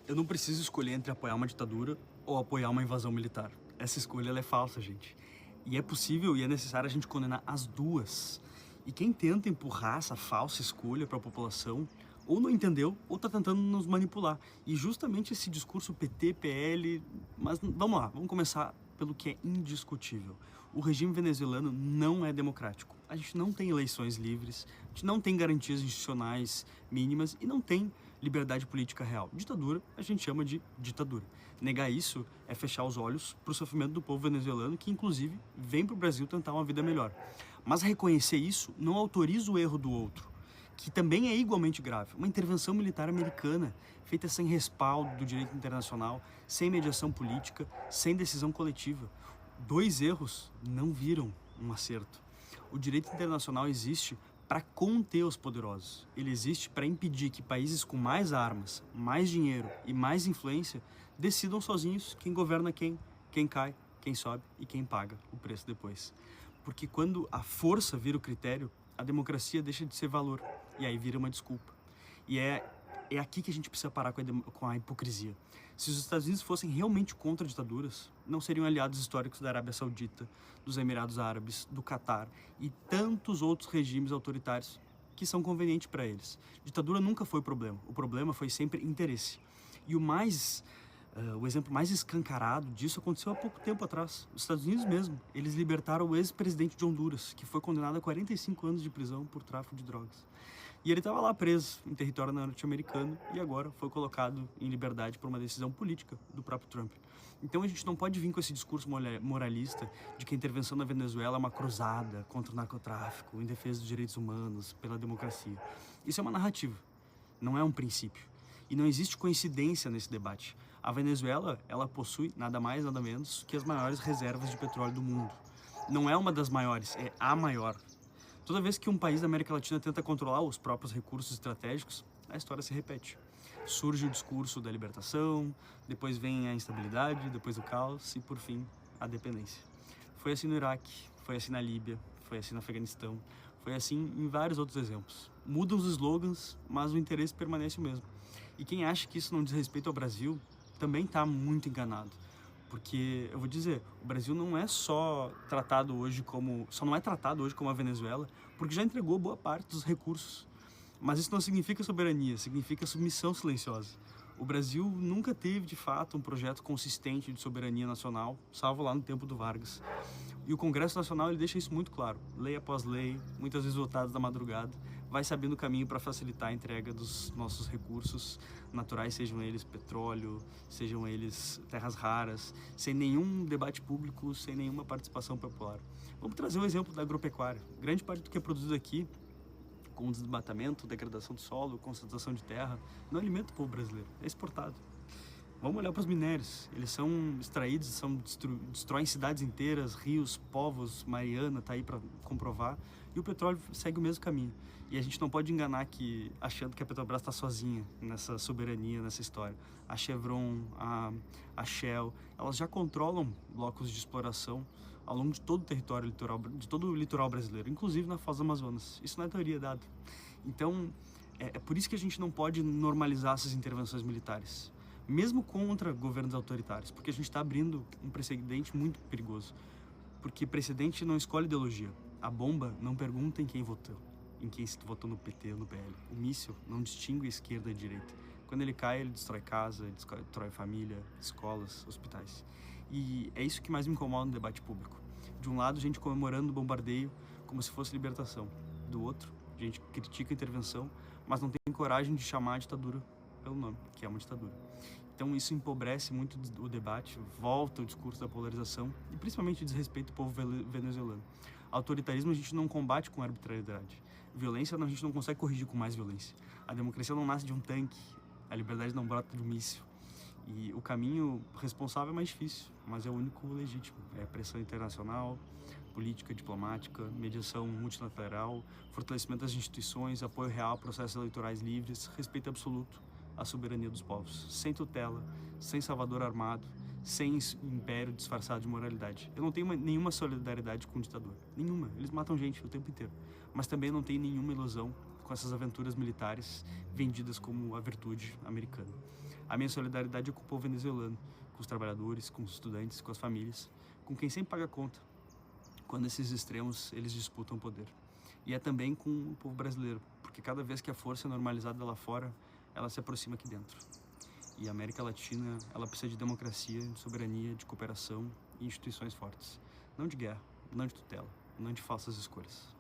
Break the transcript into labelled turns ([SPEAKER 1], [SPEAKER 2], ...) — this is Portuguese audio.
[SPEAKER 1] Eu não preciso escolher entre apoiar uma ditadura ou apoiar uma invasão militar. Essa escolha ela é falsa, gente. E é possível e é necessário a gente condenar as duas. E quem tenta empurrar essa falsa escolha para a população ou não entendeu ou está tentando nos manipular. E justamente esse discurso PT, PL... Mas vamos lá, vamos começar pelo que é indiscutível. O regime venezuelano não é democrático. A gente não tem eleições livres, a gente não tem garantias institucionais mínimas e não tem liberdade política real. Ditadura, a gente chama de ditadura. Negar isso é fechar os olhos para o sofrimento do povo venezuelano, que inclusive vem para o Brasil tentar uma vida melhor. Mas reconhecer isso não autoriza o erro do outro, que também é igualmente grave. Uma intervenção militar americana, feita sem respaldo do direito internacional, sem mediação política, sem decisão coletiva. Dois erros não viram um acerto. O direito internacional existe para conter os poderosos. Ele existe para impedir que países com mais armas, mais dinheiro e mais influência decidam sozinhos quem governa quem cai, quem sobe e quem paga o preço depois. Porque quando a força vira o critério, a democracia deixa de ser valor e aí vira uma desculpa. E é aqui que a gente precisa parar com a hipocrisia. Se os Estados Unidos fossem realmente contra ditaduras, não seriam aliados históricos da Arábia Saudita, dos Emirados Árabes, do Catar e tantos outros regimes autoritários que são convenientes para eles. Ditadura nunca foi o problema foi sempre interesse. E o exemplo mais escancarado disso aconteceu há pouco tempo atrás. Os Estados Unidos mesmo, eles libertaram o ex-presidente de Honduras, que foi condenado a 45 anos de prisão por tráfico de drogas. E ele estava lá preso em território norte-americano e agora foi colocado em liberdade por uma decisão política do próprio Trump. Então a gente não pode vir com esse discurso moralista de que a intervenção na Venezuela é uma cruzada contra o narcotráfico, em defesa dos direitos humanos, pela democracia. Isso é uma narrativa, não é um princípio. E não existe coincidência nesse debate. A Venezuela, ela possui nada mais, nada menos que as maiores reservas de petróleo do mundo. Não é uma das maiores, é a maior. Toda vez que um país da América Latina tenta controlar os próprios recursos estratégicos, a história se repete. Surge o discurso da libertação, depois vem a instabilidade, depois o caos e, por fim, a dependência. Foi assim no Iraque, foi assim na Líbia, foi assim no Afeganistão, foi assim em vários outros exemplos. Mudam os slogans, mas o interesse permanece o mesmo. E quem acha que isso não diz respeito ao Brasil, também está muito enganado. Porque, eu vou dizer, o Brasil não é só tratado hoje como a Venezuela, porque já entregou boa parte dos recursos. Mas isso não significa soberania, significa submissão silenciosa. O Brasil nunca teve, de fato, um projeto consistente de soberania nacional, salvo lá no tempo do Vargas. E o Congresso Nacional ele deixa isso muito claro. Lei após lei, muitas vezes votadas da madrugada, vai se abrindo caminho para facilitar a entrega dos nossos recursos naturais, sejam eles petróleo, sejam eles terras raras, sem nenhum debate público, sem nenhuma participação popular. Vamos trazer um exemplo da agropecuária. Grande parte do que é produzido aqui, com desmatamento, degradação do solo, concentração de terra, não alimenta o povo brasileiro, é exportado. Vamos olhar para os minérios, eles são extraídos, destroem cidades inteiras, rios, povos, Mariana está aí para comprovar, e o petróleo segue o mesmo caminho. E a gente não pode enganar achando que a Petrobras está sozinha nessa soberania, nessa história. A Chevron, a Shell, elas já controlam blocos de exploração ao longo de todo o território litoral, de todo o litoral brasileiro, inclusive na Foz do Amazonas. Isso não é teoria dada. Então, é por isso que a gente não pode normalizar essas intervenções militares, mesmo contra governos autoritários, porque a gente está abrindo um precedente muito perigoso. Porque precedente não escolhe ideologia. A bomba não pergunta em quem votou se votou no PT ou no PL. O míssil não distingue esquerda e direita. Quando ele cai, ele destrói casa, destrói família, escolas, hospitais. E é isso que mais me incomoda no debate público. De um lado, gente comemorando o bombardeio como se fosse libertação. Do outro, a gente critica a intervenção, mas não tem coragem de chamar a ditadura pelo nome, que é uma ditadura. Então isso empobrece muito o debate, volta o discurso da polarização e principalmente desrespeita o povo venezuelano. Autoritarismo a gente não combate com arbitrariedade. Violência a gente não consegue corrigir com mais violência. A democracia não nasce de um tanque, a liberdade não brota de um míssil. E o caminho responsável é mais difícil, mas é o único legítimo. É pressão internacional, política diplomática, mediação multilateral, fortalecimento das instituições, apoio real a processos eleitorais livres, respeito absoluto à soberania dos povos, sem tutela, sem salvador armado, sem império disfarçado de moralidade. Eu não tenho nenhuma solidariedade com o ditador, nenhuma. Eles matam gente o tempo inteiro, mas também não tenho nenhuma ilusão com essas aventuras militares vendidas como a virtude americana. A minha solidariedade é com o povo venezuelano, com os trabalhadores, com os estudantes, com as famílias, com quem sempre paga a conta quando esses extremos eles disputam o poder. E é também com o povo brasileiro, porque cada vez que a força é normalizada lá fora, ela se aproxima aqui dentro. E a América Latina, ela precisa de democracia, de soberania, de cooperação e instituições fortes. Não de guerra, não de tutela, não de falsas escolhas.